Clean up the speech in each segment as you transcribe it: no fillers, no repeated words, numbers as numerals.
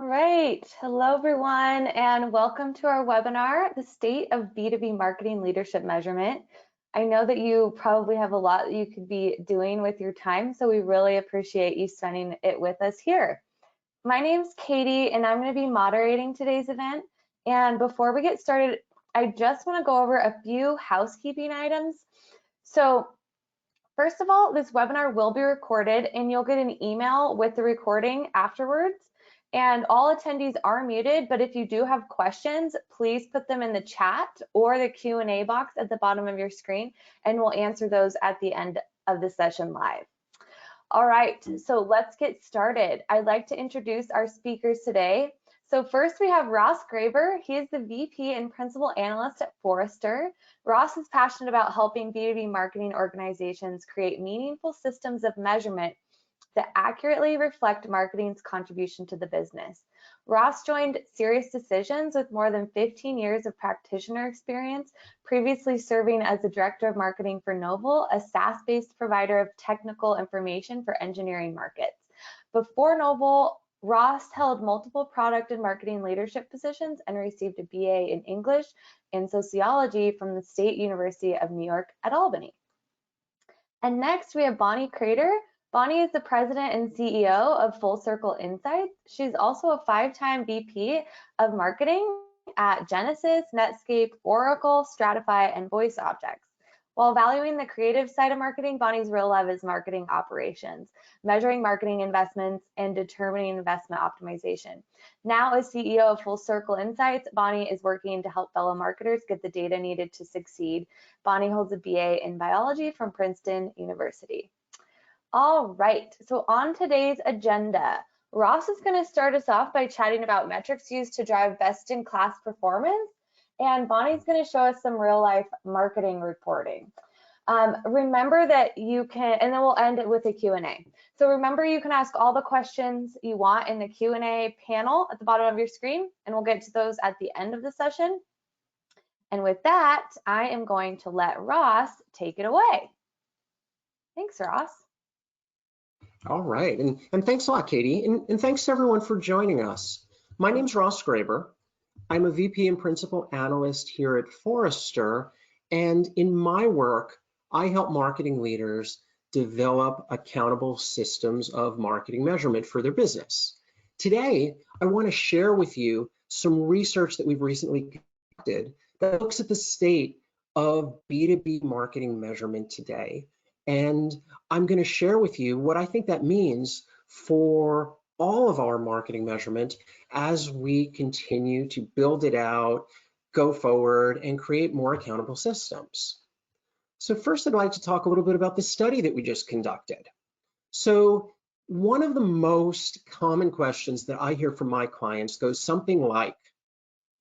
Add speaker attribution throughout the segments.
Speaker 1: All right. Hello, everyone, and welcome to our webinar, The State of B2B Marketing Leadership Measurement. I know that you probably have a lot that you could be doing with your time, so we really appreciate you spending it with us here. My name's Katie, and I'm going to be moderating today's event. And before we get started, I just want to go over a few housekeeping items. So first of all, this webinar will be recorded, and you'll get an email with the recording afterwards. And all attendees are muted, but if you do have questions, please put them in the chat or the Q&A box at the bottom of your screen, and we'll answer those at the end of the session live. All right, so let's get started. I'd like to introduce our speakers today. So first we have Ross Graber. He is the VP and Principal Analyst at Forrester. Ross is passionate about helping B2B marketing organizations create meaningful systems of measurement that accurately reflect marketing's contribution to the business. Ross joined SiriusDecisions with more than 15 years of practitioner experience, previously serving as the Director of Marketing for Noble, a SaaS-based provider of technical information for engineering markets. Before Noble, Ross held multiple product and marketing leadership positions and received a BA in English and Sociology from the State University of New York at Albany. And next we have Bonnie Crater. Bonnie is the president and CEO of Full Circle Insights. She's also a 5-time VP of marketing at Genesys, Netscape, Oracle, Stratify, and VoiceObjects. While valuing the creative side of marketing, Bonnie's real love is marketing operations, measuring marketing investments, and determining investment optimization. Now as CEO of Full Circle Insights, Bonnie is working to help fellow marketers get the data needed to succeed. Bonnie holds a BA in biology from Princeton University. All right, so on today's agenda, Ross is going to start us off by chatting about metrics used to drive best-in-class performance, and Bonnie's going to show us some real-life marketing reporting. Remember that you can, and then we'll end it with a Q&A. So remember, you can ask all the questions you want in the Q&A panel at the bottom of your screen, and we'll get to those at the end of the session. And with that, I am going to let Ross take it away. Thanks, Ross.
Speaker 2: All right, and thanks a lot, Katie, and thanks to everyone for joining us. My name's Ross Graber. I'm a VP and Principal Analyst here at Forrester, and in my work, I help marketing leaders develop accountable systems of marketing measurement for their business. Today, I want to share with you some research that we've recently conducted that looks at the state of B2B marketing measurement today. And I'm going to share with you what I think that means for all of our marketing measurement as we continue to build it out, go forward, and create more accountable systems. So first, I'd like to talk a little bit about the study that we just conducted. So one of the most common questions that I hear from my clients goes something like,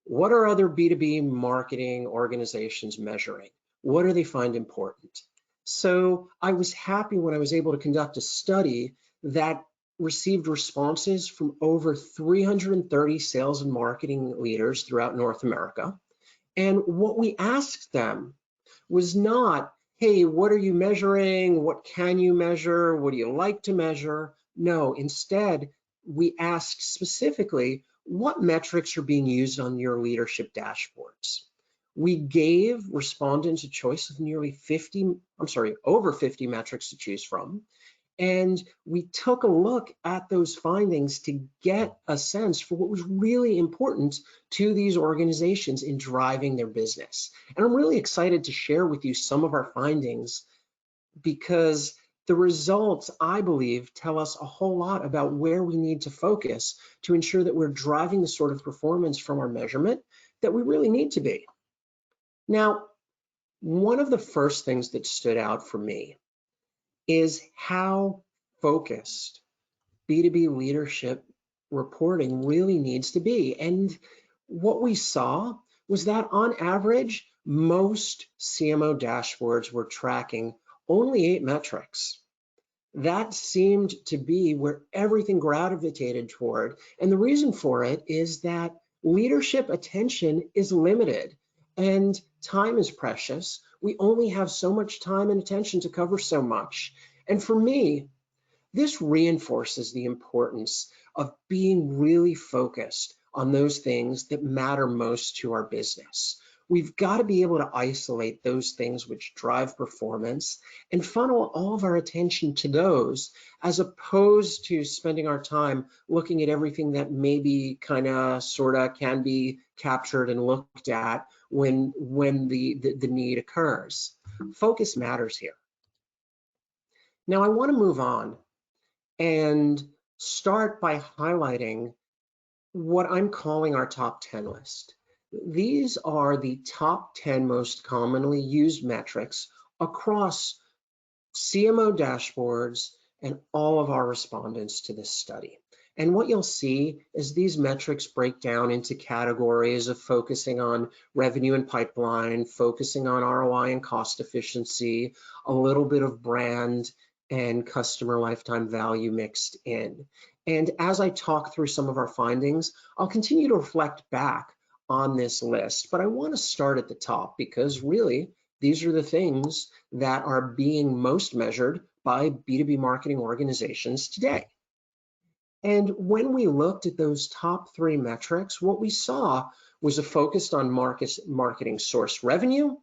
Speaker 2: what are other B2B marketing organizations measuring? What do they find important? So I was happy when I was able to conduct a study that received responses from over 330 sales and marketing leaders throughout North America. And what we asked them was not, hey, what are you measuring? What can you measure? What do you like to measure? No, instead, we asked specifically, what metrics are being used on your leadership dashboards? We gave respondents a choice of over 50 metrics to choose from. And we took a look at those findings to get a sense for what was really important to these organizations in driving their business. And I'm really excited to share with you some of our findings because the results, I believe, tell us a whole lot about where we need to focus to ensure that we're driving the sort of performance from our measurement that we really need to be. Now, one of the first things that stood out for me is how focused B2B leadership reporting really needs to be. And what we saw was that on average, most CMO dashboards were tracking only 8 metrics. That seemed to be where everything gravitated toward. And the reason for it is that leadership attention is limited and time is precious. We only have so much time and attention to cover so much. And for me, this reinforces the importance of being really focused on those things that matter most to our business. We've got to be able to isolate those things which drive performance and funnel all of our attention to those, as opposed to spending our time looking at everything that maybe kind of sort of can be captured and looked at when the need occurs. Focus matters here. Now I want to move on and start by highlighting what I'm calling our top 10 list. These are the top 10 most commonly used metrics across CMO dashboards and all of our respondents to this study. And what you'll see is these metrics break down into categories of focusing on revenue and pipeline, focusing on ROI and cost efficiency, a little bit of brand and customer lifetime value mixed in. And as I talk through some of our findings, I'll continue to reflect back on this list, but I want to start at the top because really these are the things that are being most measured by B2B marketing organizations today. And when we looked at those top 3 metrics, what we saw was a focus on marketing sourced revenue,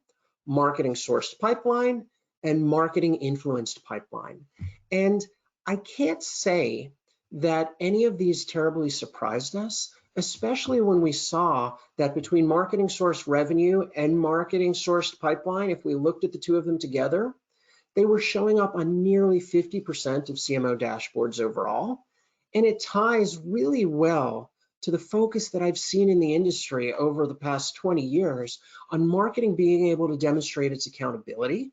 Speaker 2: marketing sourced pipeline, and marketing influenced pipeline. And I can't say that any of these terribly surprised us, especially when we saw that between marketing sourced revenue and marketing sourced pipeline, if we looked at the 2 of them together, they were showing up on nearly 50% of CMO dashboards overall. And it ties really well to the focus that I've seen in the industry over the past 20 years on marketing being able to demonstrate its accountability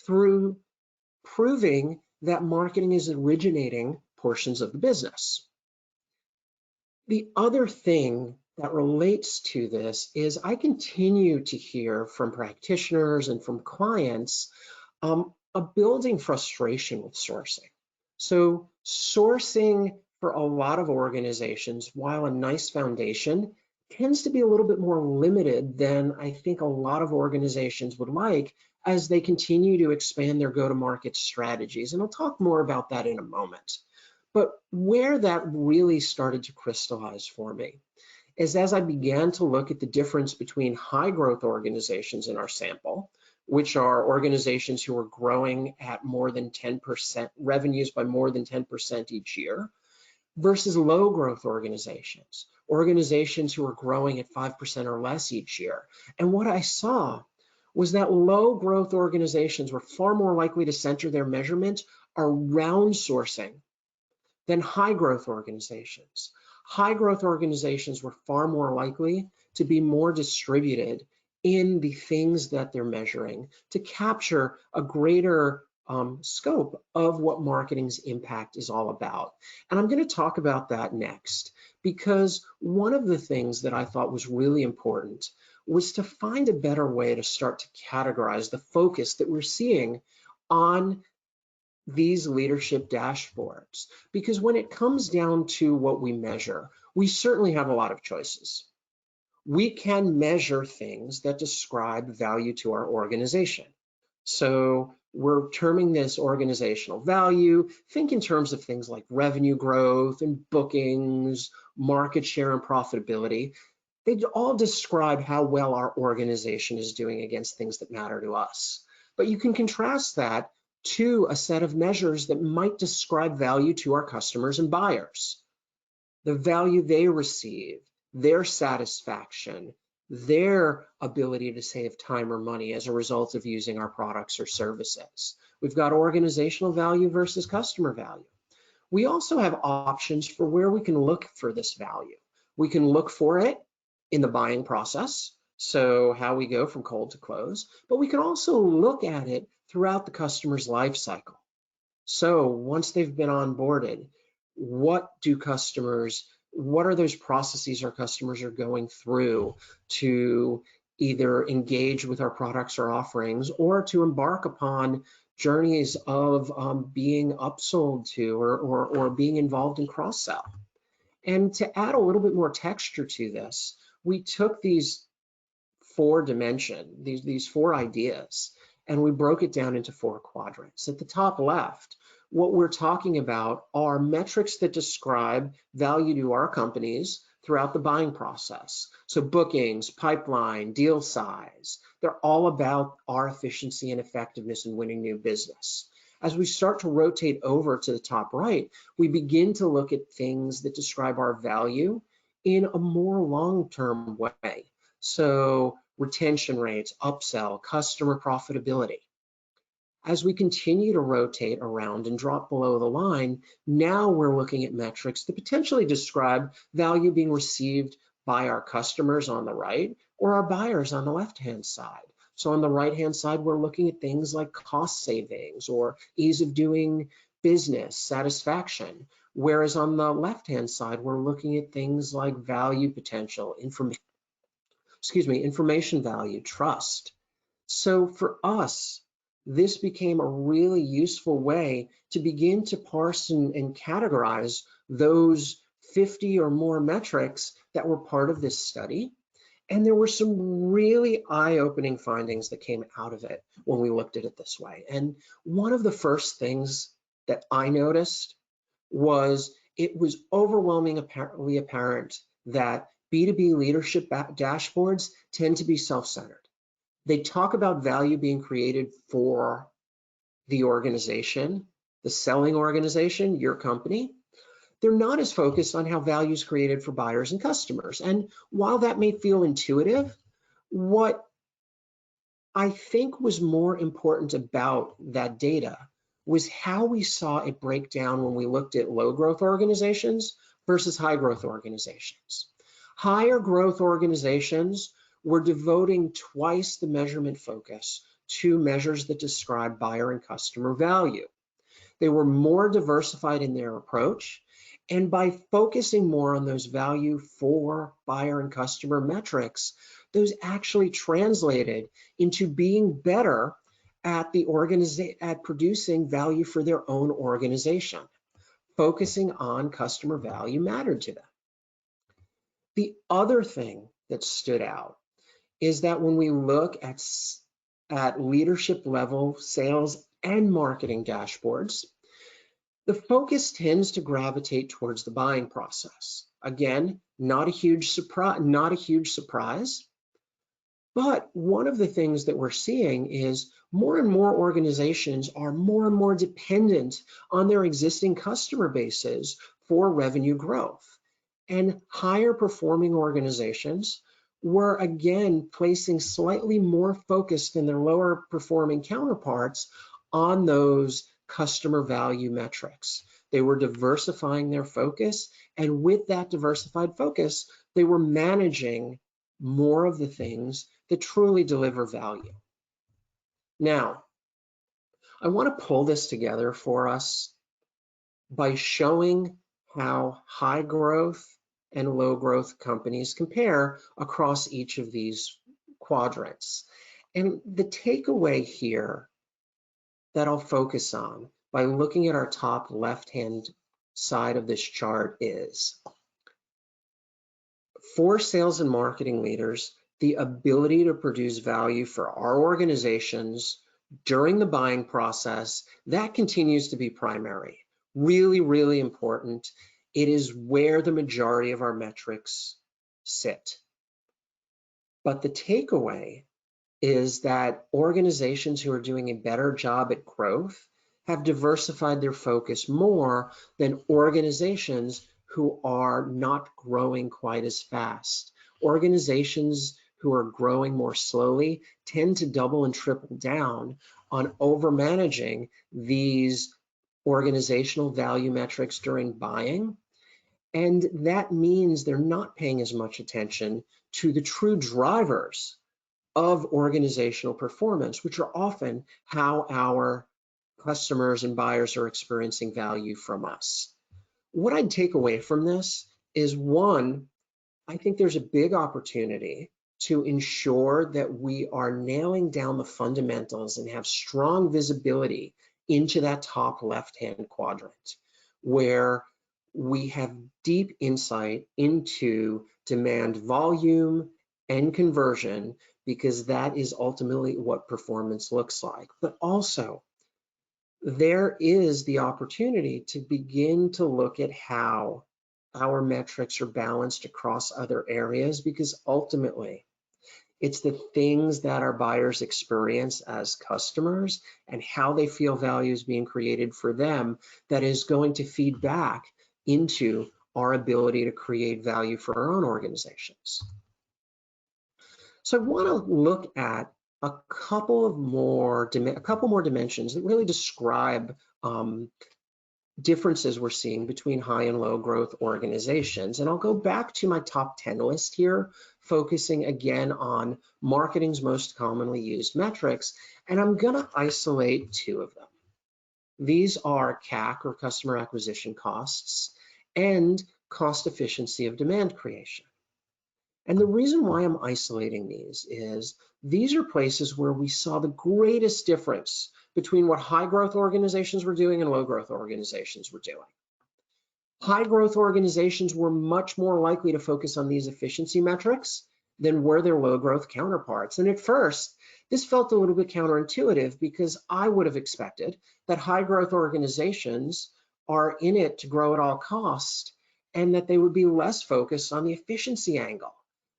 Speaker 2: through proving that marketing is originating portions of the business. The other thing that relates to this is I continue to hear from practitioners and from clients a building frustration with sourcing. So sourcing for a lot of organizations, while a nice foundation, tends to be a little bit more limited than I think a lot of organizations would like as they continue to expand their go-to-market strategies. And I'll talk more about that in a moment. But where that really started to crystallize for me is as I began to look at the difference between high growth organizations in our sample, which are organizations who are growing at more than 10%, revenues by more than 10% each year, versus low growth organizations, organizations who are growing at 5% or less each year. And what I saw was that low growth organizations were far more likely to center their measurement around sourcing than high growth organizations. High growth organizations were far more likely to be more distributed in the things that they're measuring to capture a greater scope of what marketing's impact is all about. And I'm going to talk about that next, because one of the things that I thought was really important was to find a better way to start to categorize the focus that we're seeing on these leadership dashboards. Because when it comes down to what we measure, we certainly have a lot of choices. We can measure things that describe value to our organization. So we're terming this organizational value. Think in terms of things like revenue growth and bookings, market share and profitability. They all describe how well our organization is doing against things that matter to us. But you can contrast that to a set of measures that might describe value to our customers and buyers. The value they receive, their satisfaction, their ability to save time or money as a result of using our products or services. We've got organizational value versus customer value. We also have options for where we can look for this value. We can look for it in the buying process, so how we go from cold to close, but we can also look at it throughout the customer's life cycle. So once they've been onboarded, what are those processes our customers are going through to either engage with our products or offerings, or to embark upon journeys of being upsold to or being involved in cross-sell. And to add a little bit more texture to this, we took these 4 dimensions, these 4 ideas, and we broke it down into 4 quadrants. At the top left, what we're talking about are metrics that describe value to our companies throughout the buying process. So bookings, pipeline, deal size, they're all about our efficiency and effectiveness in winning new business. As we start to rotate over to the top right, we begin to look at things that describe our value in a more long-term way. So retention rates, upsell, customer profitability. As we continue to rotate around and drop below the line, now we're looking at metrics that potentially describe value being received by our customers on the right or our buyers on the left-hand side. So on the right-hand side, we're looking at things like cost savings or ease of doing business, satisfaction. Whereas on the left-hand side, we're looking at things like value potential, information value, trust. So for us, this became a really useful way to begin to parse and categorize those 50 or more metrics that were part of this study. And there were some really eye-opening findings that came out of it when we looked at it this way. And one of the first things that I noticed was it was overwhelmingly apparent that B2B leadership dashboards tend to be self-centered. They talk about value being created for the organization, the selling organization, your company. They're not as focused on how value is created for buyers and customers. And while that may feel intuitive, what I think was more important about that data was how we saw it break down when we looked at low growth organizations versus high growth organizations. Higher growth organizations were devoting twice the measurement focus to measures that describe buyer and customer value. They were more diversified in their approach, and by focusing more on those value for buyer and customer metrics, those actually translated into being better at at producing value for their own organization. Focusing on customer value mattered to them. The other thing that stood out is that when we look at leadership level sales and marketing dashboards, the focus tends to gravitate towards the buying process. Again, not a huge surprise, but one of the things that we're seeing is more and more organizations are more and more dependent on their existing customer bases for revenue growth. And higher performing organizations were again placing slightly more focus than their lower performing counterparts on those customer value metrics. They were diversifying their focus, and with that diversified focus, they were managing more of the things that truly deliver value. Now, I want to pull this together for us by showing how high growth and low growth companies compare across each of these quadrants. And the takeaway here that I'll focus on by looking at our top left-hand side of this chart is, for sales and marketing leaders, the ability to produce value for our organizations during the buying process, that continues to be primary. Really, really important. It is where the majority of our metrics sit. But the takeaway is that organizations who are doing a better job at growth have diversified their focus more than organizations who are not growing quite as fast. Organizations who are growing more slowly tend to double and triple down on overmanaging these organizational value metrics during buying. And that means they're not paying as much attention to the true drivers of organizational performance, which are often how our customers and buyers are experiencing value from us. What I'd take away from this is, one, I think there's a big opportunity to ensure that we are nailing down the fundamentals and have strong visibility into that top left-hand quadrant, where we have deep insight into demand volume and conversion, because that is ultimately what performance looks like. But also, there is the opportunity to begin to look at how our metrics are balanced across other areas, because ultimately it's the things that our buyers experience as customers and how they feel value is being created for them that is going to feed back into our ability to create value for our own organizations. So I want to look at a couple more dimensions that really describe differences we're seeing between high and low growth organizations. And I'll go back to my top 10 list here, focusing again on marketing's most commonly used metrics. And I'm going to isolate two of them. These are CAC, or customer acquisition costs, and cost efficiency of demand creation. And the reason why I'm isolating these are places where we saw the greatest difference between what high growth organizations were doing and low growth organizations were doing. High growth organizations were much more likely to focus on these efficiency metrics than were their low growth counterparts. And at first, this felt a little bit counterintuitive, because I would have expected that high growth organizations are in it to grow at all costs and that they would be less focused on the efficiency angle.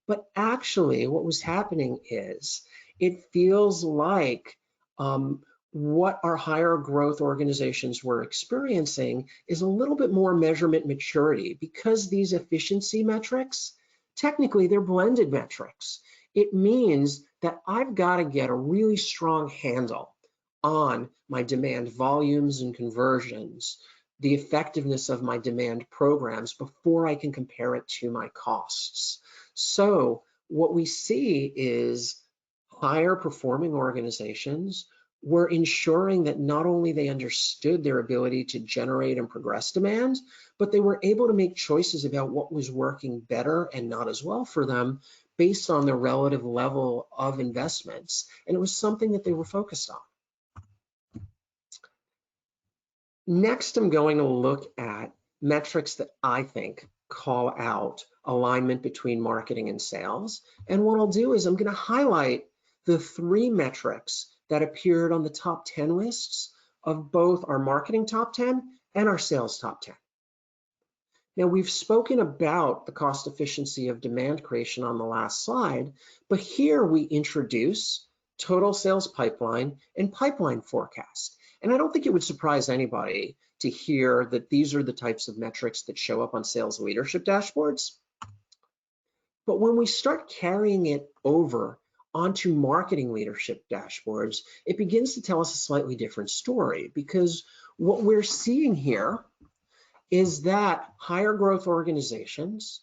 Speaker 2: But actually what was happening is it feels like what our higher growth organizations were experiencing is a little bit more measurement maturity, because these efficiency metrics, technically they're blended metrics. It means that I've got to get a really strong handle on my demand volumes and conversions, the effectiveness of my demand programs before I can compare it to my costs. So what we see is higher performing organizations were ensuring that not only they understood their ability to generate and progress demand, but they were able to make choices about what was working better and not as well for them based on their relative level of investments. And it was something that they were focused on. Next, I'm going to look at metrics that I think call out alignment between marketing and sales. And what I'll do is I'm going to highlight the three metrics that appeared on the top 10 lists of both our marketing top 10 and our sales top 10. Now, we've spoken about the cost efficiency of demand creation on the last slide, but here we introduce total sales pipeline and pipeline forecast. And I don't think it would surprise anybody to hear that these are the types of metrics that show up on sales leadership dashboards. But when we start carrying it over onto marketing leadership dashboards, it begins to tell us a slightly different story, because what we're seeing here is that higher growth organizations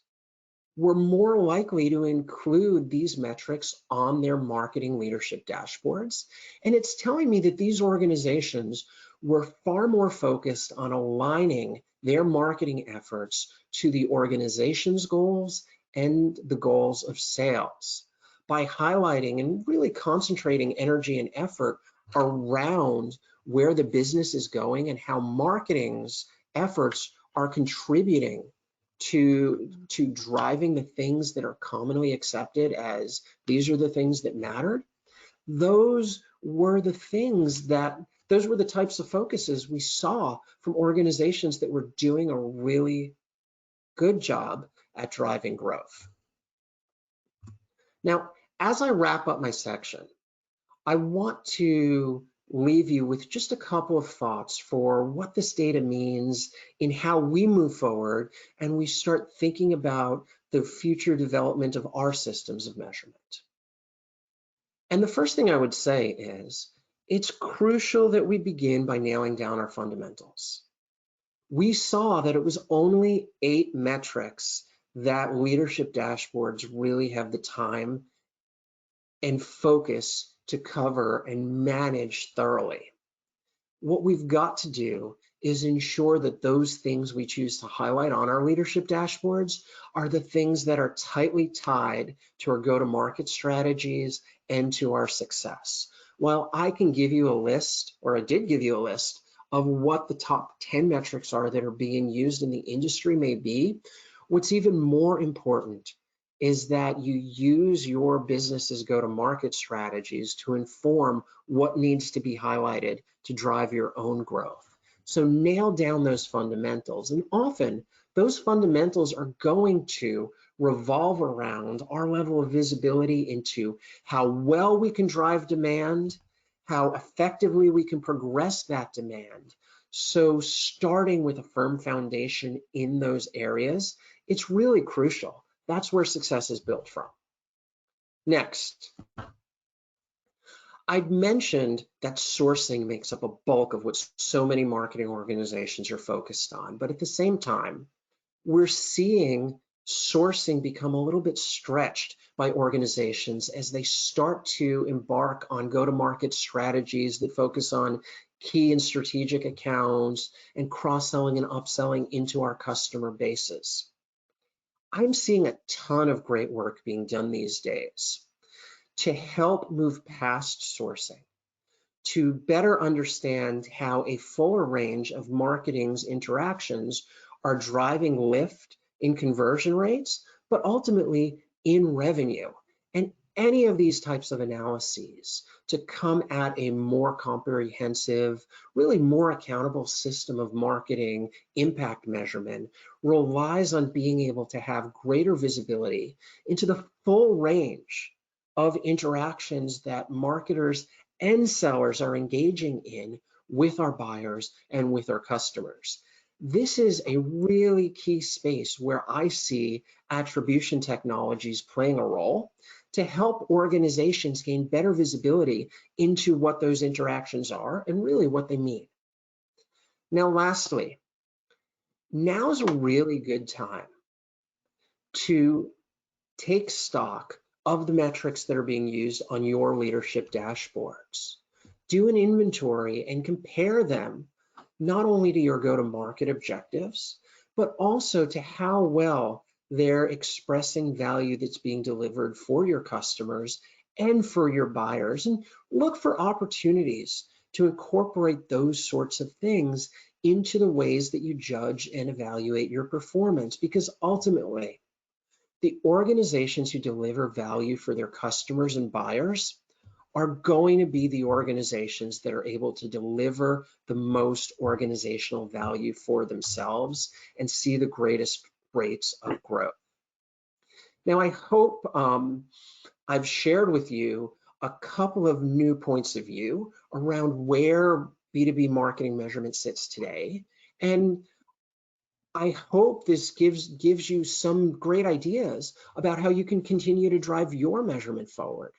Speaker 2: were more likely to include these metrics on their marketing leadership dashboards. And it's telling me that these organizations were far more focused on aligning their marketing efforts to the organization's goals and the goals of sales by highlighting and really concentrating energy and effort around where the business is going and how marketing's efforts are contributing to driving the things that are commonly accepted as these are the things that mattered. Those were the types of focuses we saw from organizations that were doing a really good job at driving growth. Now, as I wrap up my section, I want to leave you with just a couple of thoughts for what this data means in how we move forward and we start thinking about the future development of our systems of measurement. And the first thing I would say is it's crucial that we begin by nailing down our fundamentals. We saw that it was only 8 metrics that leadership dashboards really have the time and focus to cover and manage thoroughly. What we've got to do is ensure that those things we choose to highlight on our leadership dashboards are the things that are tightly tied to our go-to-market strategies and to our success. While I can give you a list, or I did give you a list, of what the top 10 metrics are that are being used in the industry may be, what's even more important is that you use your business's go-to-market strategies to inform what needs to be highlighted to drive your own growth. So nail down those fundamentals. And often those fundamentals are going to revolve around our level of visibility into how well we can drive demand, how effectively we can progress that demand. So starting with a firm foundation in those areas, it's really crucial. That's where success is built from. Next, I'd mentioned that sourcing makes up a bulk of what so many marketing organizations are focused on, but at the same time, we're seeing sourcing become a little bit stretched by organizations as they start to embark on go-to-market strategies that focus on key and strategic accounts and cross-selling and upselling into our customer bases. I'm seeing a ton of great work being done these days to help move past sourcing, to better understand how a fuller range of marketing's interactions are driving lift in conversion rates, but ultimately in revenue. And any of these types of analyses to come at a more comprehensive, really more accountable system of marketing impact measurement relies on being able to have greater visibility into the full range of interactions that marketers and sellers are engaging in with our buyers and with our customers. This is a really key space where I see attribution technologies playing a role to help organizations gain better visibility into what those interactions are and really what they mean. Now, lastly, now is a really good time to take stock of the metrics that are being used on your leadership dashboards. Do an inventory and compare them not only to your go-to-market objectives, but also to how well they're expressing value that's being delivered for your customers and for your buyers. And look for opportunities to incorporate those sorts of things into the ways that you judge and evaluate your performance, because ultimately, the organizations who deliver value for their customers and buyers are going to be the organizations that are able to deliver the most organizational value for themselves and see the greatest rates of growth. Now, I hope I've shared with you a couple of new points of view around where B2B marketing measurement sits today. And I hope this gives you some great ideas about how you can continue to drive your measurement forward.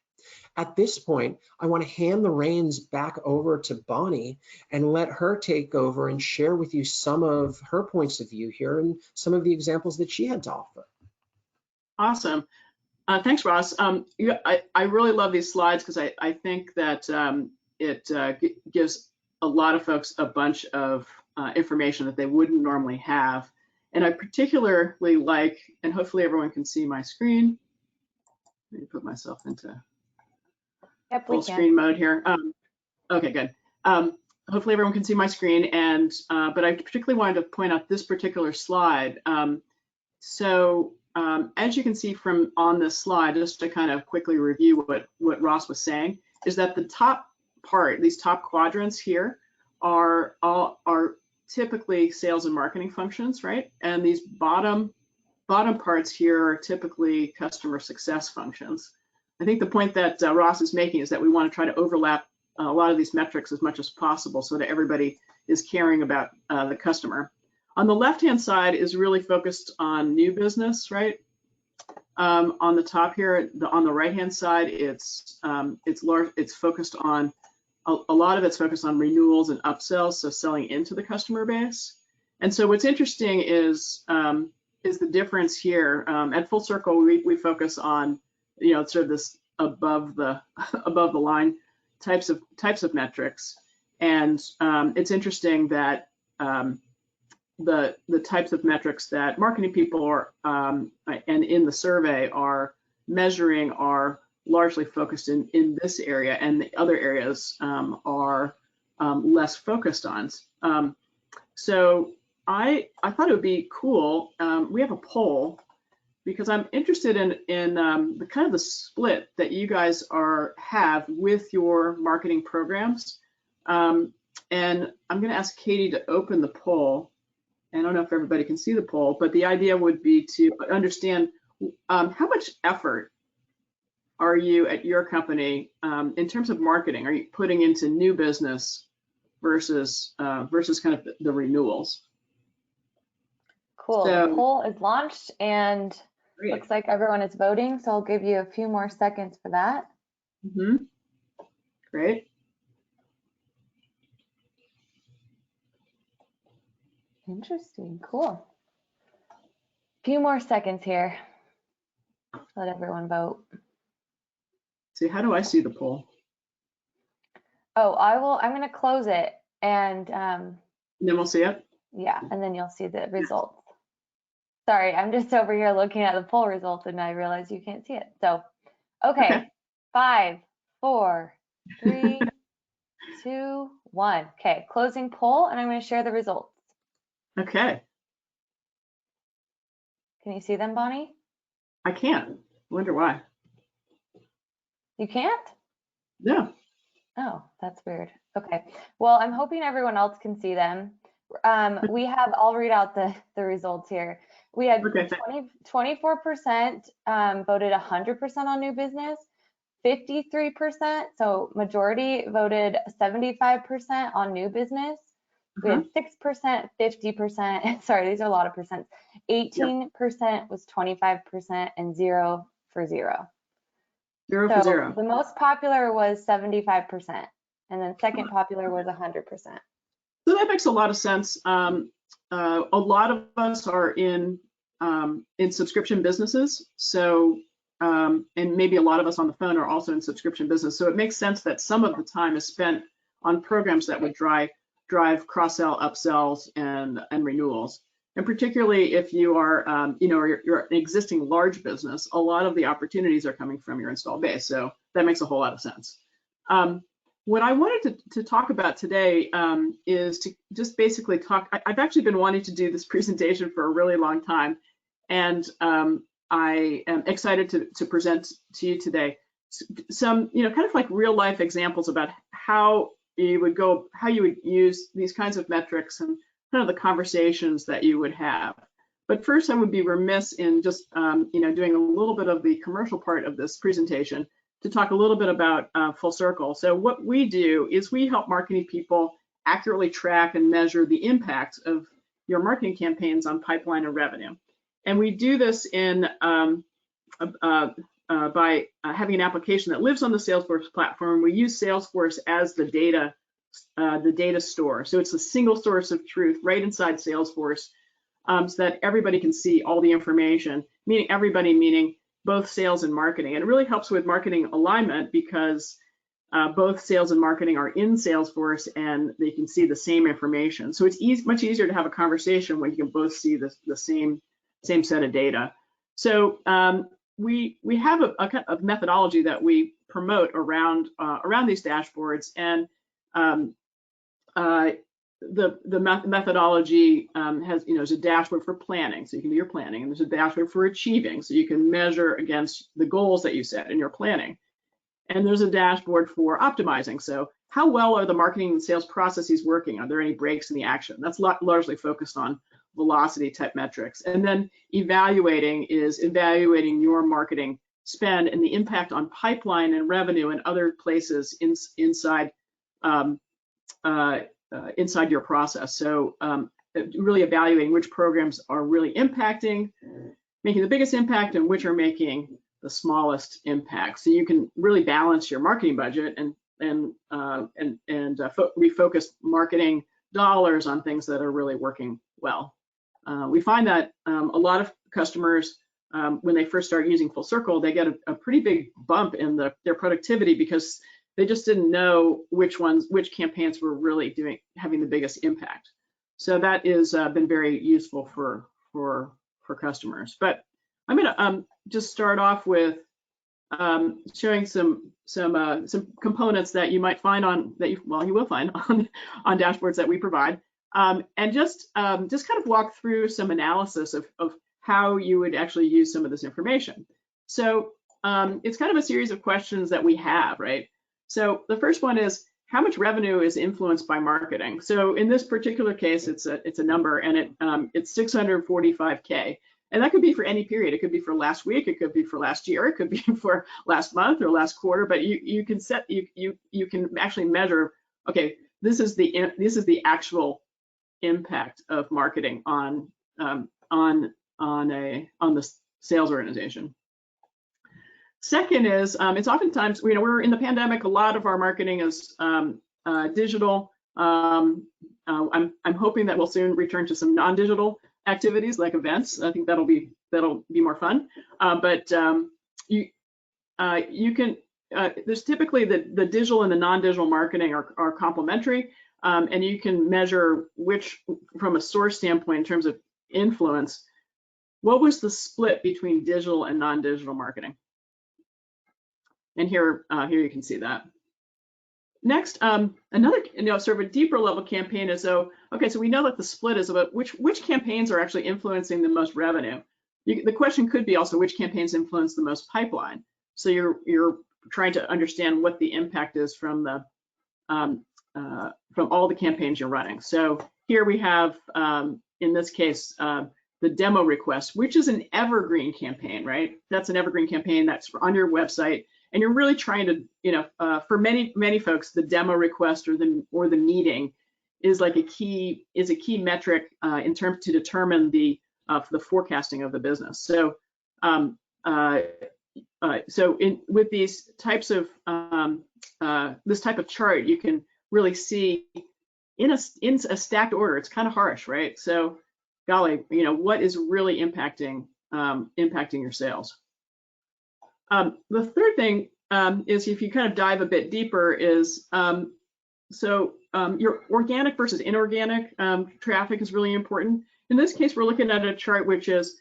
Speaker 2: At this point, I want to hand the reins back over to Bonnie and let her take over and share with you some of her points of view here and some of the examples that she had to offer.
Speaker 3: Awesome. Thanks, Ross. I really love these slides because I think that it gives a lot of folks a bunch of information that they wouldn't normally have. And I particularly like, and hopefully everyone can see my screen. Let me put myself into full screen mode here. Okay, good. Hopefully everyone can see my screen. And but I particularly wanted to point out this particular slide. As you can see from on this slide, just to kind of quickly review what Ross was saying, is that the top part, these top quadrants here, are typically sales and marketing functions, right? And these bottom parts here are typically customer success functions. I think the point that Ross is making is that we want to try to overlap a lot of these metrics as much as possible so that everybody is caring about the customer. On the left-hand side is really focused on new business, right? On the top here, on the right-hand side, it's focused on a lot of it's focused on renewals and upsells, so selling into the customer base. And so what's interesting is the difference here. At Full Circle, we focus on sort of this above the line types of metrics, and it's interesting that the types of metrics that marketing people are and in the survey are measuring are largely focused in this area, and the other areas are less focused on. So I thought it would be cool. We have a poll because I'm interested in the kind of the split that you guys have with your marketing programs. And I'm going to ask Katie to open the poll. I don't know if everybody can see the poll, but the idea would be to understand how much effort are you at your company in terms of marketing? Are you putting into new business versus kind of the renewals?
Speaker 1: Cool.
Speaker 3: So,
Speaker 1: the poll is launched and
Speaker 3: great.
Speaker 1: looks like everyone is voting. So I'll give you a few more seconds for that.
Speaker 3: Mm-hmm. Great.
Speaker 1: Interesting. Cool. Few more seconds here. Let everyone vote.
Speaker 3: See, how do I see the poll?
Speaker 1: Oh, I'm going to close it and
Speaker 3: And then we'll see it.
Speaker 1: yeah, and then you'll see the results. Sorry, I'm just over here looking at the poll results and I realize you can't see it. So, okay. 5, 4, 3, 2, 1. Okay, closing poll, and I'm going to share the results.
Speaker 3: Okay.
Speaker 1: Can you see them, Bonnie?
Speaker 3: I can't. Wonder why.
Speaker 1: You can't?
Speaker 3: No.
Speaker 1: Oh, that's weird. Okay. Well, I'm hoping everyone else can see them. I'll read out the results here. We had 24% voted 100% on new business, 53%, so majority voted 75% on new business. We had 6%, 50%, sorry, these are a lot of percents. 18% was 25% and 0 for 0.
Speaker 3: 0 for 0.
Speaker 1: The most popular was 75%, and then second popular was 100%.
Speaker 3: So that makes a lot of sense. A lot of us are in subscription businesses, so and maybe a lot of us on the phone are also in subscription business. So it makes sense that some of the time is spent on programs that would drive cross-sell, upsells, and renewals. And particularly if you are, you're an existing large business, a lot of the opportunities are coming from your install base. So that makes a whole lot of sense. What I wanted to talk about today is to just basically talk. I've actually been wanting to do this presentation for a really long time, and I am excited to present to you today some, kind of like real life examples about how you would use these kinds of metrics and kind of the conversations that you would have. But first, I would be remiss in just doing a little bit of the commercial part of this presentation to talk a little bit about Full Circle. So what we do is we help marketing people accurately track and measure the impact of your marketing campaigns on pipeline and revenue. And we do this in by having an application that lives on the Salesforce platform. We use Salesforce as the data store. So it's a single source of truth right inside Salesforce, so that everybody can see all the information, meaning everybody, meaning both sales and marketing. And it really helps with marketing alignment because both sales and marketing are in Salesforce and they can see the same information. So it's much easier to have a conversation when you can both see the same set of data. So we have a methodology that we promote around these dashboards, and the methodology has, there's a dashboard for planning, so you can do your planning, and there's a dashboard for achieving, so you can measure against the goals that you set in your planning. And there's a dashboard for optimizing, so how well are the marketing and sales processes working? Are there any breaks in the action? That's largely focused on velocity type metrics. And then evaluating your marketing spend and the impact on pipeline and revenue and other places inside your process. So really evaluating which programs are really making the biggest impact, and which are making the smallest impact. So you can really balance your marketing budget and refocus marketing dollars on things that are really working well. We find that a lot of customers, when they first start using Full Circle, they get a pretty big bump in their productivity because they just didn't know which campaigns were really having the biggest impact. So that is been very useful for customers. But I'm going to just start off with showing some components that you might find you will find on dashboards that we provide, and just kind of walk through some analysis of how you would actually use some of this information. So it's kind of a series of questions that we have, right? So the first one is, how much revenue is influenced by marketing? So in this particular case, it's a number, and it's 645K. And that could be for any period. It could be for last week, it could be for last year, it could be for last month or last quarter, but you can actually measure, okay, this is the actual impact of marketing on the sales organization. Second is, it's oftentimes, we're in the pandemic, a lot of our marketing is digital. I'm hoping that we'll soon return to some non-digital activities like events. I think that'll be more fun. But you can, there's typically the digital and the non-digital marketing are complementary, and you can measure which, from a source standpoint, in terms of influence, what was the split between digital and non-digital marketing? And here you can see that. Next, another sort of a deeper level campaign is, okay, so we know that the split is about which campaigns are actually influencing the most revenue. The question could be also which campaigns influence the most pipeline. So you're trying to understand what the impact is from all the campaigns you're running. So here we have, in this case, the demo request, which is an evergreen campaign, right? That's an evergreen campaign that's on your website. And you're really trying to, for many folks, the demo request or the meeting is like a key metric in terms to determine the forecasting of the business. So with these types of this type of chart, you can really see in a stacked order. It's kind of harsh, right? So, golly, what is really impacting your sales? The third thing is, if you kind of dive a bit deeper, is your organic versus inorganic traffic is really important. In this case, we're looking at a chart which is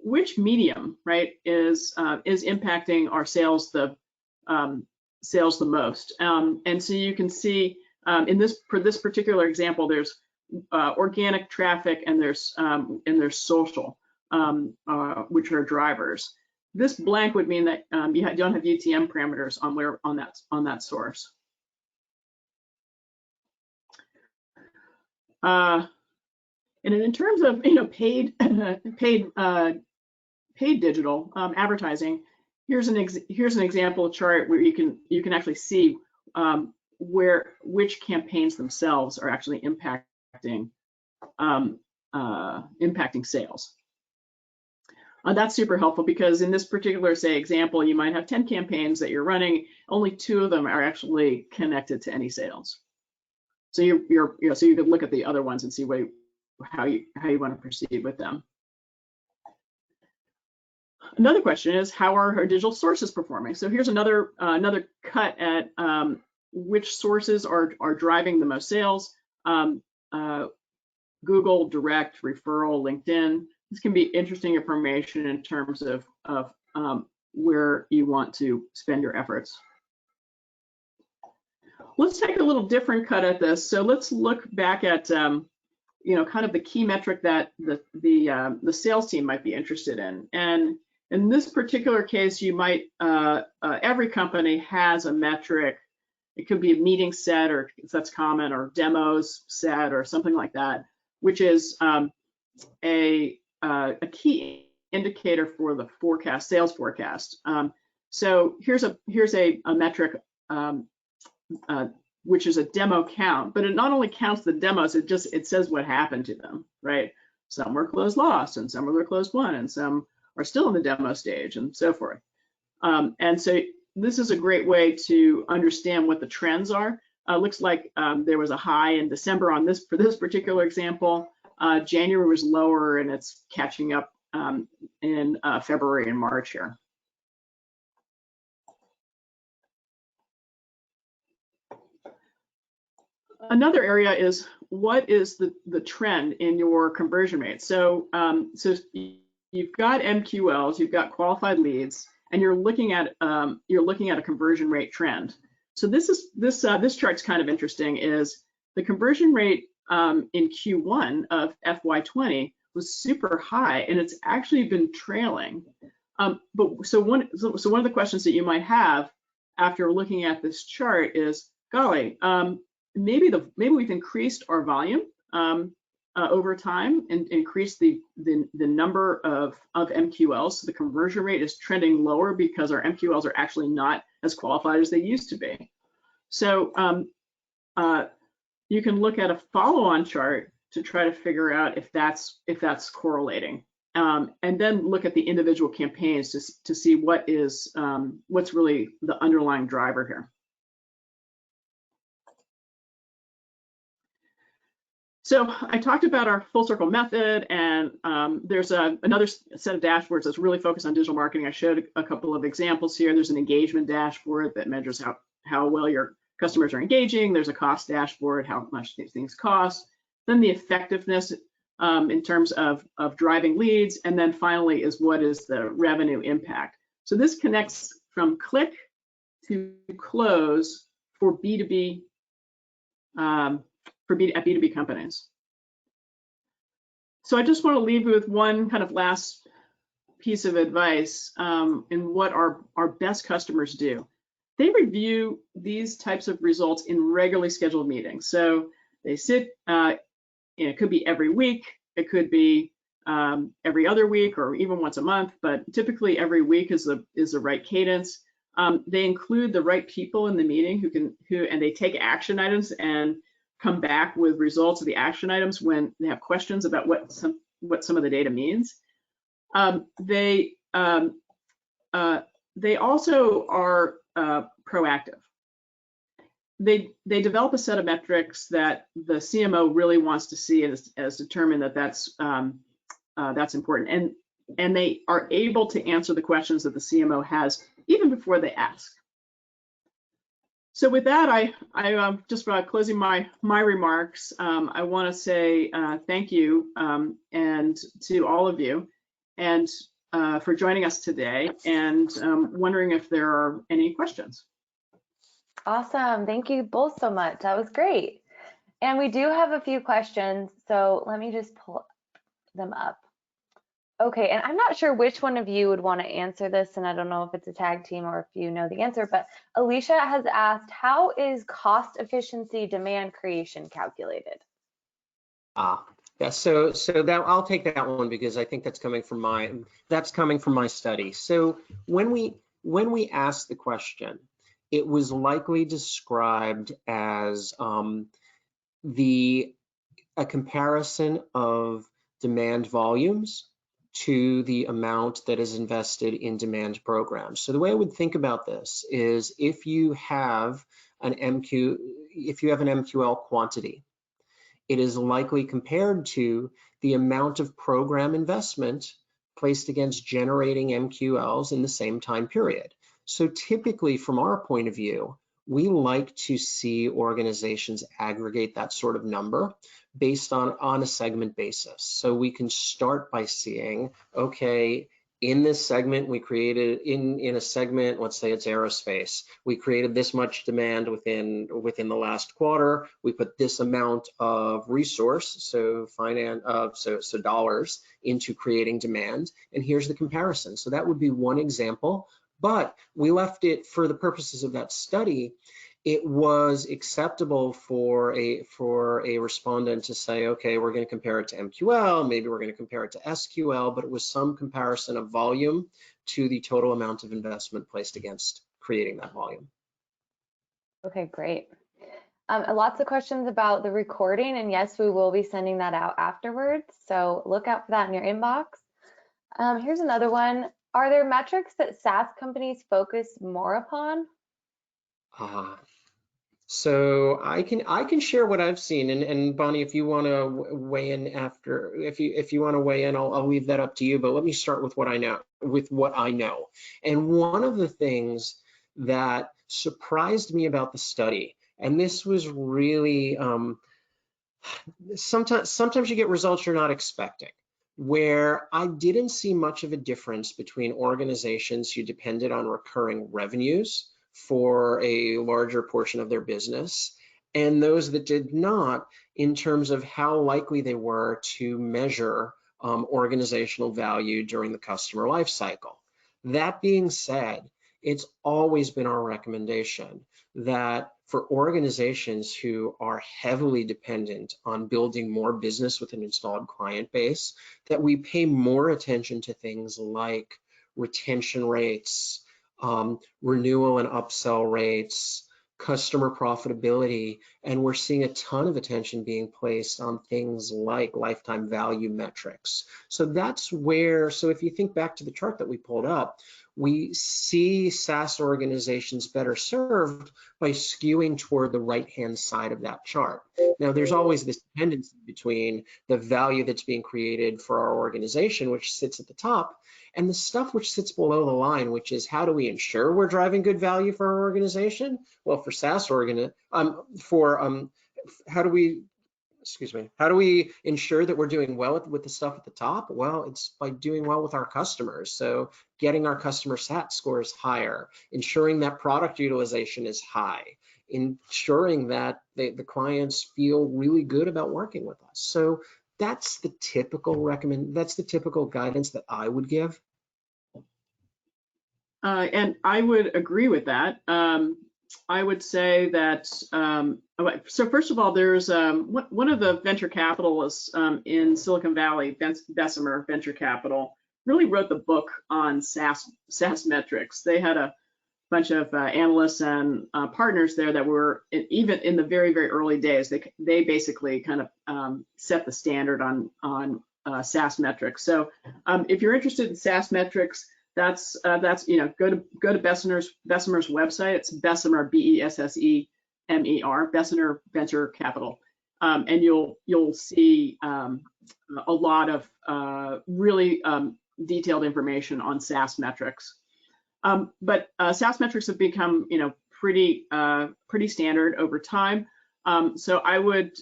Speaker 3: which medium, right, is impacting our sales the most. And so you can see for this particular example, there's organic traffic and there's social, which are drivers. This blank would mean that you don't have UTM parameters on that source. And in terms of paid digital advertising, here's an example chart where you can actually see which campaigns themselves are actually impacting sales. That's super helpful, because in this particular, example, you might have 10 campaigns that you're running. Only 2 of them are actually connected to any sales. So so you could look at the other ones and see how you want to proceed with them. Another question is, how are our digital sources performing? So here's another cut at which sources are driving the most sales. Google, direct, referral, LinkedIn. This can be interesting information in terms of where you want to spend your efforts. Let's take a little different cut at this. So let's look back at kind of the key metric that the sales team might be interested in. And in this particular case, you might every company has a metric. It could be a meeting set, or if that's common, or demos set, or something like that, which is a key indicator for the sales forecast. So here's a metric which is a demo count, but it not only counts the demos, it says what happened to them, right? Some were closed lost, and some were closed won, and some are still in the demo stage, and so forth. And so this is a great way to understand what the trends are. Looks like there was a high in December for this particular example. January was lower, and it's catching up in February and March here. Another area is, what is the trend in your conversion rate? So, you've got MQLs, you've got qualified leads, and you're looking at a conversion rate trend. So this chart's kind of interesting. Is the conversion rate in Q1 of FY20 was super high, and it's actually been trailing. So one of the questions that you might have after looking at this chart is, golly, maybe we've increased our volume over time and increased the number of MQLs. So the conversion rate is trending lower because our MQLs are actually not as qualified as they used to be. So you can look at a follow-on chart to try to figure out if that's correlating, and then look at the individual campaigns to see what's really the underlying driver here. So I talked about our full circle method, and there's another set of dashboards that's really focused on digital marketing. I showed a couple of examples here. There's an engagement dashboard that measures how well your customers are engaging. There's a cost dashboard, how much these things cost. Then the effectiveness in terms of driving leads. And then finally is what is the revenue impact. So this connects from click to close for B2B, at B2B companies. So I just want to leave you with one kind of last piece of advice in what our best customers do. They review these types of results in regularly scheduled meetings. So they sit, it could be every week, it could be every other week, or even once a month, but typically every week is the right cadence. They include the right people in the meeting and they take action items and come back with results of the action items when they have questions about what some of the data means. They also are proactive. They develop a set of metrics that the CMO really wants to see as determined that's important, and they are able to answer the questions that the CMO has even before they ask. So with that, I just closing my remarks. I want to say thank you and to all of you, and for joining us today, and wondering if there are any questions.
Speaker 1: Awesome. Thank you both so much. That was great. And we do have a few questions, so let me just pull them up. Okay, and I'm not sure which one of you would want to answer this, and I don't know if it's a tag team or if you know the answer, but Alicia has asked, how is cost efficiency demand creation calculated?
Speaker 2: Yeah, so that I'll take that one because I think that's coming from my study. So when we asked the question, it was likely described as a comparison of demand volumes to the amount that is invested in demand programs. So the way I would think about this is if you have an MQL quantity, it is likely compared to the amount of program investment placed against generating MQLs in the same time period. So typically, from our point of view, we like to see organizations aggregate that sort of number based on a segment basis. So we can start by seeing, okay, in this segment, we created in a segment, let's say it's aerospace, we created this much demand within the last quarter. We put this amount of resource, so dollars, into creating demand, and here's the comparison. So that would be one example. But we left it, for the purposes of that study, it was acceptable for a respondent to say, okay, we're going to compare it to MQL, maybe we're going to compare it to SQL, but it was some comparison of volume to the total amount of investment placed against creating that volume.
Speaker 1: Okay, great. Lots of questions about the recording, and yes, we will be sending that out afterwards, so look out for that in your inbox. Here's another one. Are there metrics that SaaS companies focus more upon?
Speaker 2: So I can share what I've seen, and Bonnie, if you want to weigh in after, if you want to weigh in, I'll leave that up to you. But let me start with what I know. And one of the things that surprised me about the study, and this was really sometimes you get results you're not expecting, where I didn't see much of a difference between organizations who depended on recurring revenues for a larger portion of their business and those that did not, in terms of how likely they were to measure organizational value during the customer life cycle. That being said, it's always been our recommendation that for organizations who are heavily dependent on building more business with an installed client base, that we pay more attention to things like retention rates, renewal and upsell rates, customer profitability, and we're seeing a ton of attention being placed on things like lifetime value metrics. So that's where, so if you think back to the chart that we pulled up, we see SAS organizations better served by skewing toward the right-hand side of that chart. Now, there's always this dependency between the value that's being created for our organization, which sits at the top, and the stuff which sits below the line, which is how do we ensure we're driving good value for our organization? Well, for SAS how do we ensure that we're doing well with the stuff at the top? Well, it's by doing well with our customers. So getting our customer sat scores higher, ensuring that product utilization is high, ensuring that the clients feel really good about working with us. So that's the typical guidance that I would give.
Speaker 3: And I would agree with that. I would say that, so first of all, there's one of the venture capitalists in Silicon Valley, Bessemer Venture Capital, really wrote the book on SAS Metrics. They had a bunch of analysts and partners there that were, even in the very, very early days, they basically kind of set the standard on SAS Metrics. So if you're interested in SAS Metrics, that's go to Bessemer's website. It's Bessemer, B-E-S-S-E-M-E-R, Bessemer Venture Capital, and you'll see a lot of really detailed information on SAS Metrics. But SAS Metrics have become pretty standard over time. So I would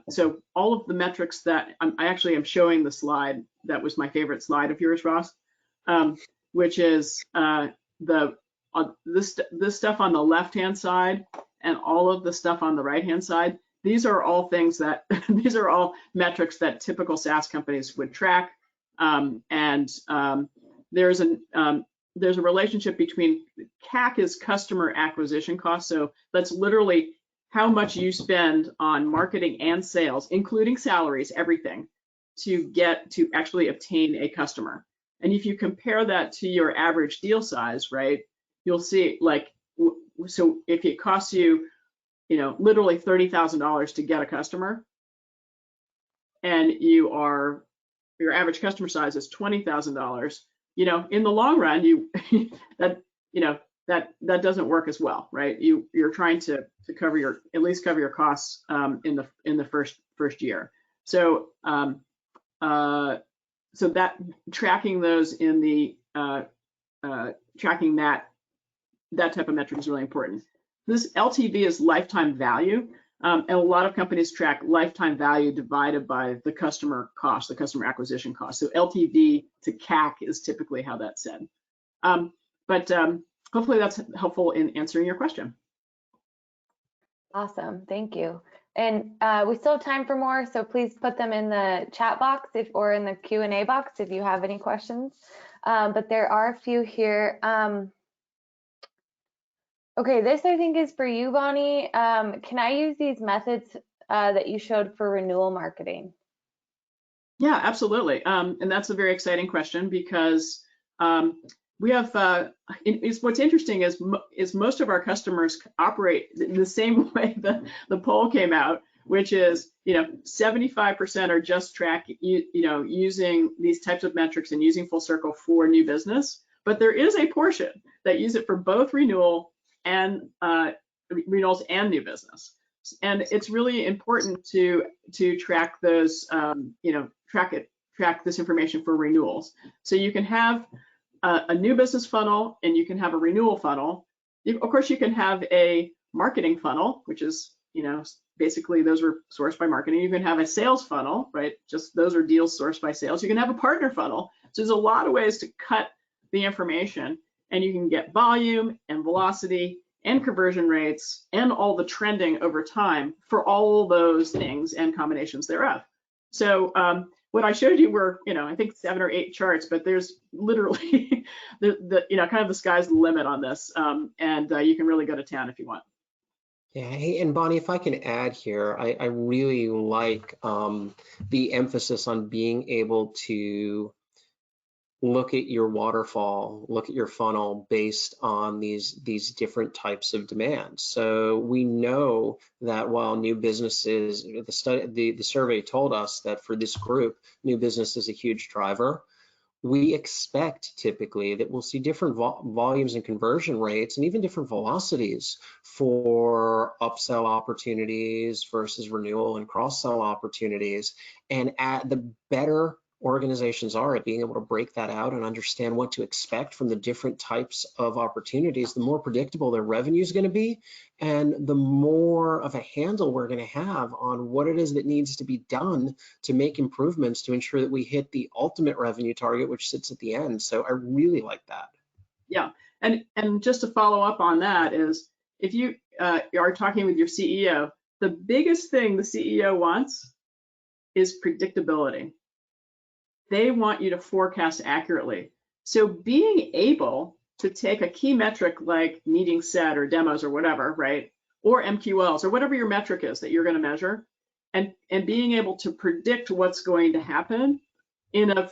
Speaker 3: so all of the metrics that I actually am showing the slide that was my favorite slide of yours, Ross. Which is this stuff on the left-hand side and all of the stuff on the right-hand side. These are all things that, these are all metrics that typical SaaS companies would track. There's a relationship between CAC is customer acquisition cost. So that's literally how much you spend on marketing and sales, including salaries, everything, to actually obtain a customer. And if you compare that to your average deal size, right, you'll see so if it costs you, literally $30,000 to get a customer, and your average customer size is $20,000, in the long run, that doesn't work as well, right? You're trying to at least cover your costs in the first year. So so that tracking those in the tracking that type of metric is really important. This LTV is lifetime value, and a lot of companies track lifetime value divided by the customer cost, the customer acquisition cost. So LTV to CAC is typically how that's said. But hopefully that's helpful in answering your question.
Speaker 1: Awesome, thank you. And we still have time for more, so please put them in the chat box or in the Q&A box if you have any questions. But there are a few here. Okay, this I think is for you, Bonnie. Can I use these methods that you showed for renewal marketing?
Speaker 3: Yeah, absolutely. And that's a very exciting question because we have, what's interesting is most of our customers operate the same way the poll came out, which is, 75% are just using these types of metrics and using Full Circle for new business. But there is a portion that use it for both renewals and new business. And it's really important to track those, track this information for renewals. So you can have a new business funnel and you can have a renewal funnel. Of course, you can have a marketing funnel, which is, basically those are sourced by marketing. You can have a sales funnel, right? Just those are deals sourced by sales. You can have a partner funnel. So there's a lot of ways to cut the information, and you can get volume and velocity and conversion rates and all the trending over time for all those things and combinations thereof. So what I showed you were, I think 7 or 8 charts, but there's literally kind of the sky's the limit on this, and you can really go to town if you want.
Speaker 2: Yeah, hey, and Bonnie, if I can add here, I really like the emphasis on being able to look at your waterfall, look at your funnel based on these different types of demands. So we know that while new businesses, the survey told us that for this group, new business is a huge driver. We expect typically that we'll see different volumes and conversion rates and even different velocities for upsell opportunities versus renewal and cross-sell opportunities. And the better organizations are at being able to break that out and understand what to expect from the different types of opportunities, the more predictable their revenue is going to be, and the more of a handle we're going to have on what it is that needs to be done to make improvements to ensure that we hit the ultimate revenue target, which sits at the end. So I really like that.
Speaker 3: Yeah, and just to follow up on that is, if you are talking with your CEO, the biggest thing the CEO wants is predictability. They want you to forecast accurately. So being able to take a key metric like meeting set or demos or whatever, right? Or MQLs or whatever your metric is that you're going to measure, and being able to predict what's going to happen in a,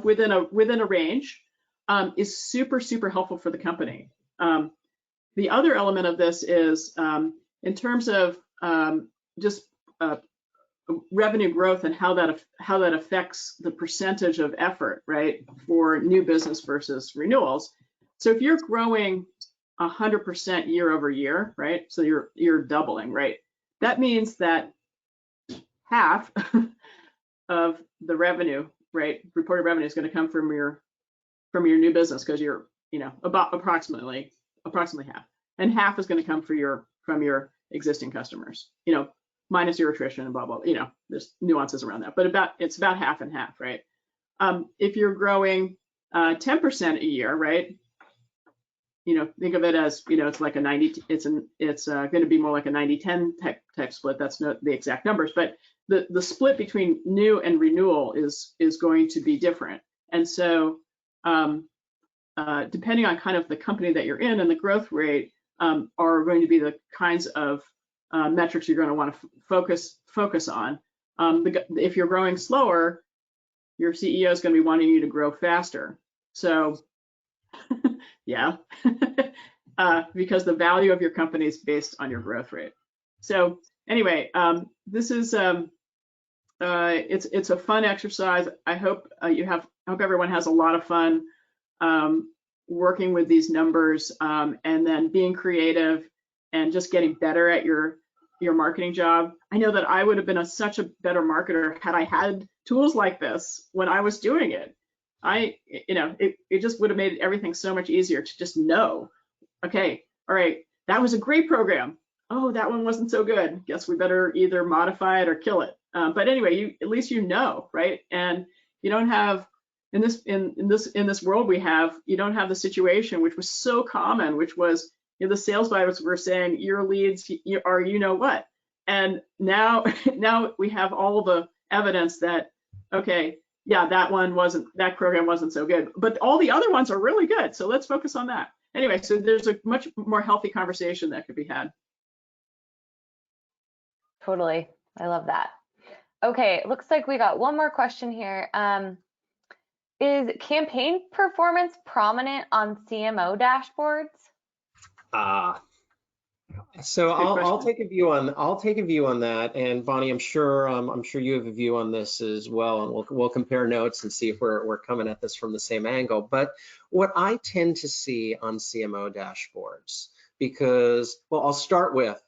Speaker 3: within a range is super, super helpful for the company. The other element of this is in terms of just revenue growth and how that affects the percentage of effort, right, for new business versus renewals. So if you're growing 100% year over year, right, so you're doubling, right, that means that half of the revenue, right, reported revenue is going to come from your new business, because you're about approximately half, and half is going to come from your existing customers, minus your attrition and blah, blah, there's nuances around that, but it's about half and half, right? If you're growing 10% a year, right? Think of it as, it's like a 90, it's going to be more like a 90-10 type split. That's not the exact numbers, but the split between new and renewal is going to be different. And so depending on kind of the company that you're in and the growth rate are going to be the kinds of metrics you're going to want to focus on. If you're growing slower, your CEO is going to be wanting you to grow faster. So yeah, because the value of your company is based on your growth rate. So anyway, this is it's a fun exercise. I hope everyone has a lot of fun working with these numbers, and then being creative and just getting better at your marketing job. I know that I would have been such a better marketer had I had tools like this when I was doing it. It just would have made everything so much easier to just know, okay, all right, that was a great program. Oh, that one wasn't so good. Guess we better either modify it or kill it. But anyway, at least right? And you don't have in this world we have, you don't have the situation which was so common, which was the sales guys were saying your leads are what, and now we have all the evidence that, okay, yeah, that program wasn't so good, but all the other ones are really good, so let's focus on that. Anyway, so there's a much more healthy conversation that could be had.
Speaker 1: Totally, I love that. Okay, looks like we got one more question here. Is campaign performance prominent on CMO dashboards?
Speaker 2: So I'll take a view on that, and Bonnie, I'm sure you have a view on this as well, and we'll compare notes and see if we're coming at this from the same angle. But what I tend to see on CMO dashboards, because, well, I'll start with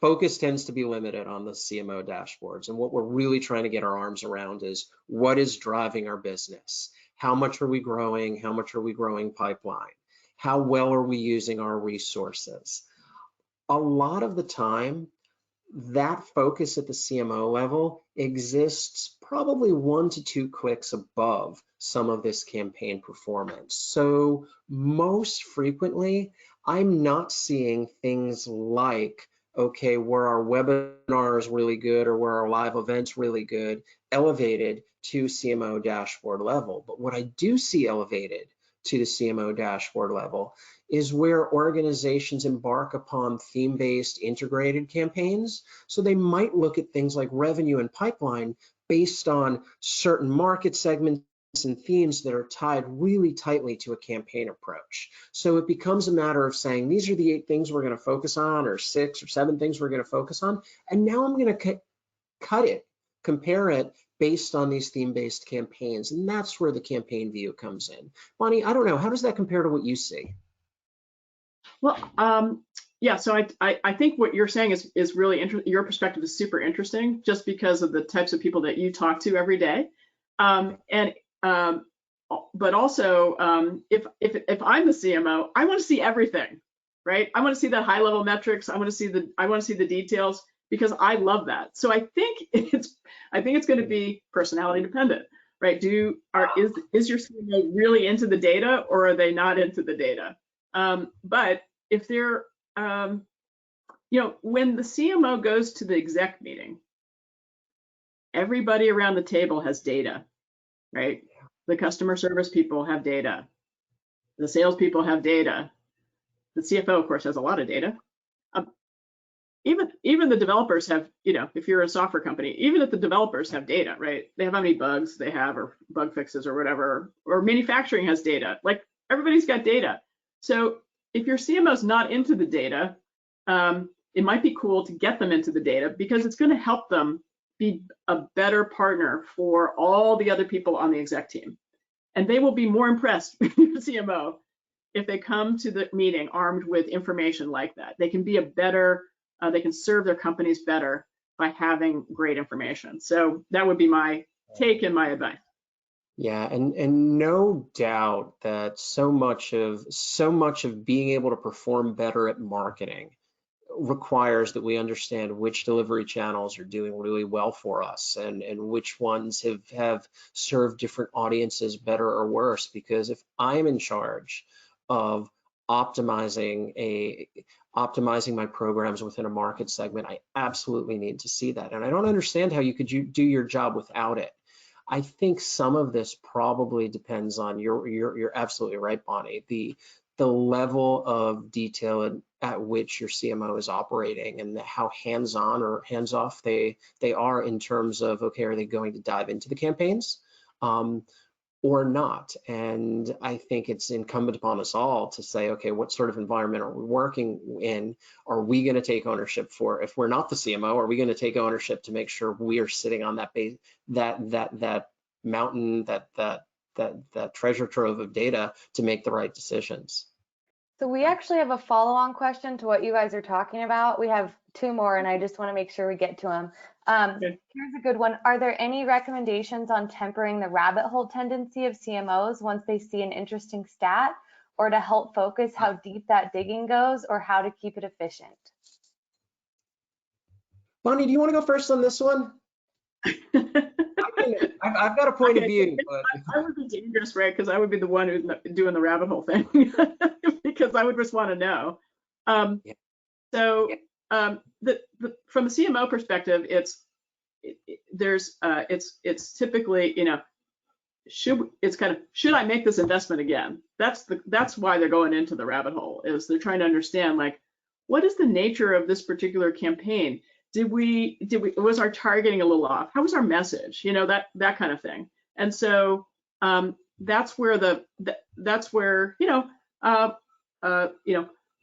Speaker 2: focus tends to be limited on the CMO dashboards, and what we're really trying to get our arms around is what is driving our business. How much are we growing? How much are we growing pipeline? How well are we using our resources? A lot of the time, that focus at the CMO level exists probably 1 to 2 clicks above some of this campaign performance. So most frequently, I'm not seeing things like okay, were our webinars really good or were our live events really good, elevated to CMO dashboard level. But what I do see elevated to the CMO dashboard level is where organizations embark upon theme-based integrated campaigns. So they might look at things like revenue and pipeline based on certain market segments and themes that are tied really tightly to a campaign approach. So it becomes a matter of saying, these are the 8 things we're going to focus on, or 6 or 7 things we're going to focus on. And now I'm going to cut it, compare it based on these theme-based campaigns. And that's where the campaign view comes in. Bonnie, I don't know, how does that compare to what you see?
Speaker 3: Well, yeah, so I think what you're saying is really interesting. Your perspective is super interesting just because of the types of people that you talk to every day. But also, if I'm the CMO, I want to see everything, right? I want to see the high level metrics. I want to see the details because I love that. So I think it's going to be personality dependent, right? Is your CMO really into the data or are they not into the data? But if they're, when the CMO goes to the exec meeting, everybody around the table has data, right? The customer service people have data. The sales people have data. The CFO, of course, has a lot of data. Even the developers have, if you're a software company, even if the developers have data, right? They have how many bugs they have or bug fixes or whatever, or manufacturing has data. Like everybody's got data. So if your CMO is not into the data, it might be cool to get them into the data because it's going to help them be a better partner for all the other people on the exec team. And they will be more impressed with your CMO if they come to the meeting armed with information like that. They can be they can serve their companies better by having great information. So that would be my take and my advice.
Speaker 2: Yeah, and no doubt that so much of being able to perform better at marketing requires that we understand which delivery channels are doing really well for us and which ones have served different audiences better or worse. Because if I'm in charge of optimizing my programs within a market segment, I absolutely need to see that. And I don't understand how you could do your job without it. I think some of this probably depends on you're absolutely right, Bonnie. The level of detail at which your CMO is operating and how hands-on or hands-off they are in terms of, okay, are they going to dive into the campaigns or not? And I think it's incumbent upon us all to say, okay, what sort of environment are we working in? Are we going to take ownership for? If we're not the CMO, are we going to take ownership to make sure we are sitting on that base, that mountain, that treasure trove of data to make the right decisions?
Speaker 1: So we actually have a follow-on question to what you guys are talking about. We have 2 more, and I just want to make sure we get to them.
Speaker 3: Okay.
Speaker 1: Here's a good one. Are there any recommendations on tempering the rabbit hole tendency of CMOs once they see an interesting stat, or to help focus how deep that digging goes, or how to keep it efficient?
Speaker 2: Bonnie, do you want to go first on this one? I've got a point of view. But
Speaker 3: I would be dangerous, right? Because I would be the one who's doing the rabbit hole thing because I would just want to know. So from a CMO perspective, it's typically, should I make this investment again? That's why they're going into the rabbit hole, is they're trying to understand, like, what is the nature of this particular campaign? Was our targeting a little off? How was our message? That kind of thing. And so that's where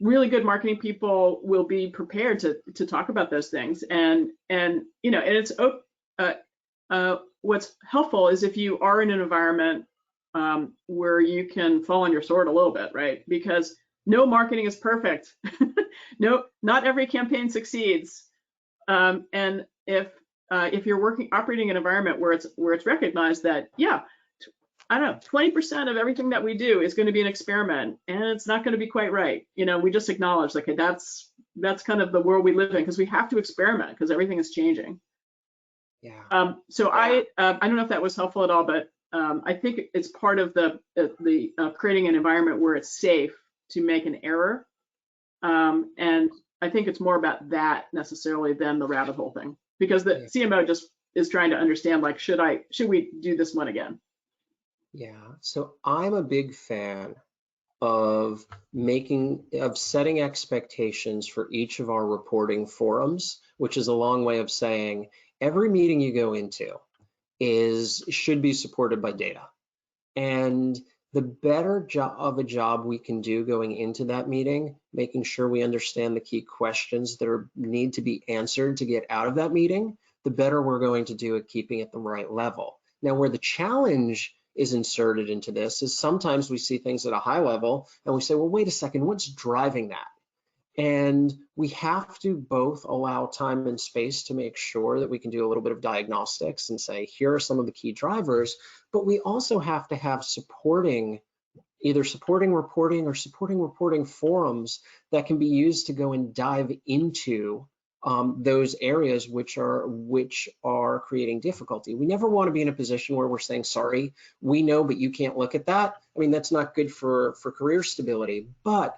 Speaker 3: really good marketing people will be prepared to talk about those things. And it's what's helpful is if you are in an environment where you can fall on your sword a little bit, right? Because no marketing is perfect. No, not every campaign succeeds. And if you're operating in an environment where it's recognized that, I don't know, 20% of everything that we do is going to be an experiment, and it's not going to be quite right. We just acknowledge, like, that's kind of the world we live in, because we have to experiment because everything is changing.
Speaker 2: Yeah.
Speaker 3: So I don't know if that was helpful at all, but I think it's part of the creating an environment where it's safe to make an error, and I think it's more about that necessarily than the rabbit hole thing, because the CMO just is trying to understand, like, should we do this one again?
Speaker 2: Yeah, so I'm a big fan of setting expectations for each of our reporting forums, which is a long way of saying every meeting you go into should be supported by data. And the better job of a job we can do going into that meeting, making sure we understand the key questions that need to be answered to get out of that meeting, the better we're going to do at keeping it the right level. Now, where the challenge is inserted into this is sometimes we see things at a high level and we say, well, wait a second, what's driving that? And we have to both allow time and space to make sure that we can do a little bit of diagnostics and say, here are some of the key drivers, but we also have to have either supporting reporting or supporting reporting forums that can be used to go and dive into those areas which are creating difficulty. We never want to be in a position where we're saying, sorry, we know, but you can't look at that. I mean, that's not good for career stability. But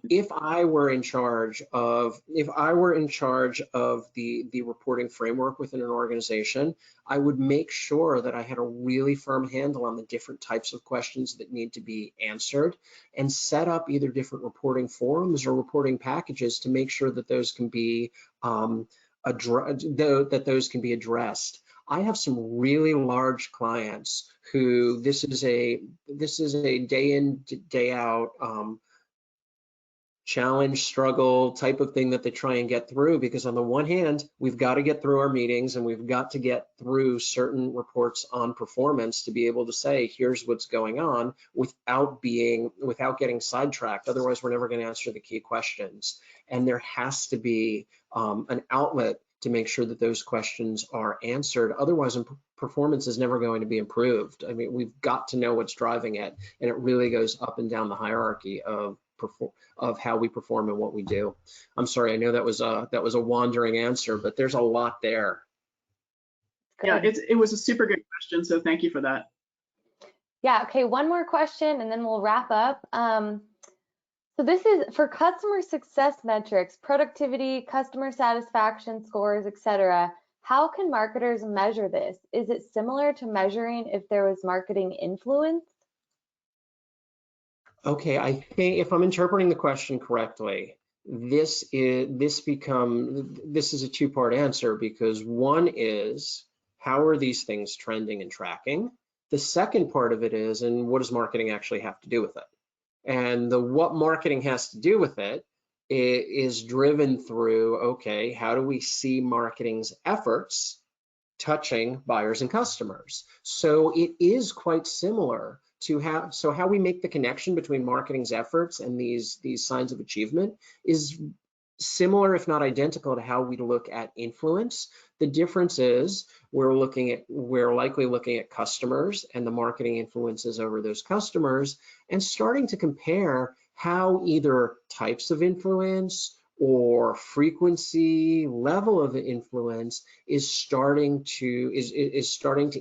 Speaker 2: if I were in charge of the reporting framework within an organization, I would make sure that I had a really firm handle on the different types of questions that need to be answered, and set up either different reporting forums or reporting packages to make sure that those can be addressed. I have some really large clients who this is a day in, day out challenge, struggle type of thing that they try and get through, because on the one hand, we've got to get through our meetings and we've got to get through certain reports on performance to be able to say, here's what's going on, without getting sidetracked. Otherwise, we're never going to answer the key questions. And there has to be an outlet to make sure that those questions are answered. Otherwise, performance is never going to be improved. I mean, we've got to know what's driving it, and it really goes up and down the hierarchy of how we perform and what we do. I'm sorry, I know that was a wandering answer, but there's a lot there.
Speaker 3: Yeah, it was a super good question, so thank you for that.
Speaker 1: Yeah, okay, one more question and then we'll wrap up. So this is for customer success metrics, productivity, customer satisfaction scores, etc. How can marketers measure this? Is it similar to measuring if there was marketing influence?
Speaker 2: Okay, I think if I'm interpreting the question correctly, this is a two-part answer, because one is, how are these things trending and tracking? The second part of it is, and what does marketing actually have to do with it? And what marketing has to do with it is driven through, okay, how do we see marketing's efforts touching buyers and customers? So it is quite similar to how we make the connection between marketing's efforts and these signs of achievement is similar, if not identical, to how we look at influence. The difference is we're likely looking at customers and the marketing influences over those customers, and starting to compare how either types of influence or frequency, level of influence is starting to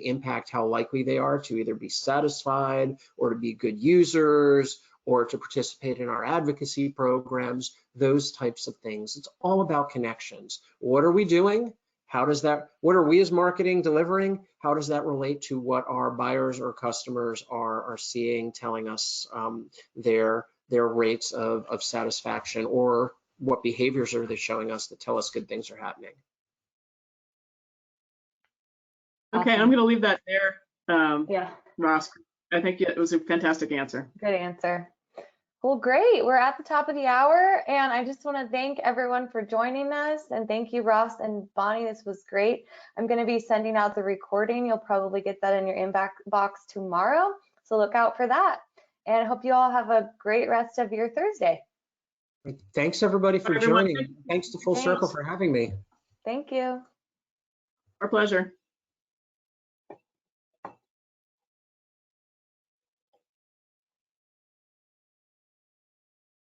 Speaker 2: impact how likely they are to either be satisfied or to be good users or to participate in our advocacy programs, those types of things. It's all about connections. What are we doing? What are we as marketing delivering? How does that relate to what our buyers or customers are seeing, telling us their rates of satisfaction, or what behaviors are they showing us that tell us good things are happening?
Speaker 3: Okay, I'm going to leave that there.
Speaker 1: Yeah,
Speaker 3: Ross, I think it was a fantastic answer.
Speaker 1: good answer. Well, great. We're at the top of the hour, and I just want to thank everyone for joining us, and thank you, Ross and Bonnie. This was great. I'm going to be sending out the recording. You'll probably get that in your inbox tomorrow, so look out for that. And I hope you all have a great rest of your Thursday.
Speaker 2: Thanks, everybody, for joining. Thanks to Full Circle for having me.
Speaker 1: Thank you.
Speaker 3: Our pleasure.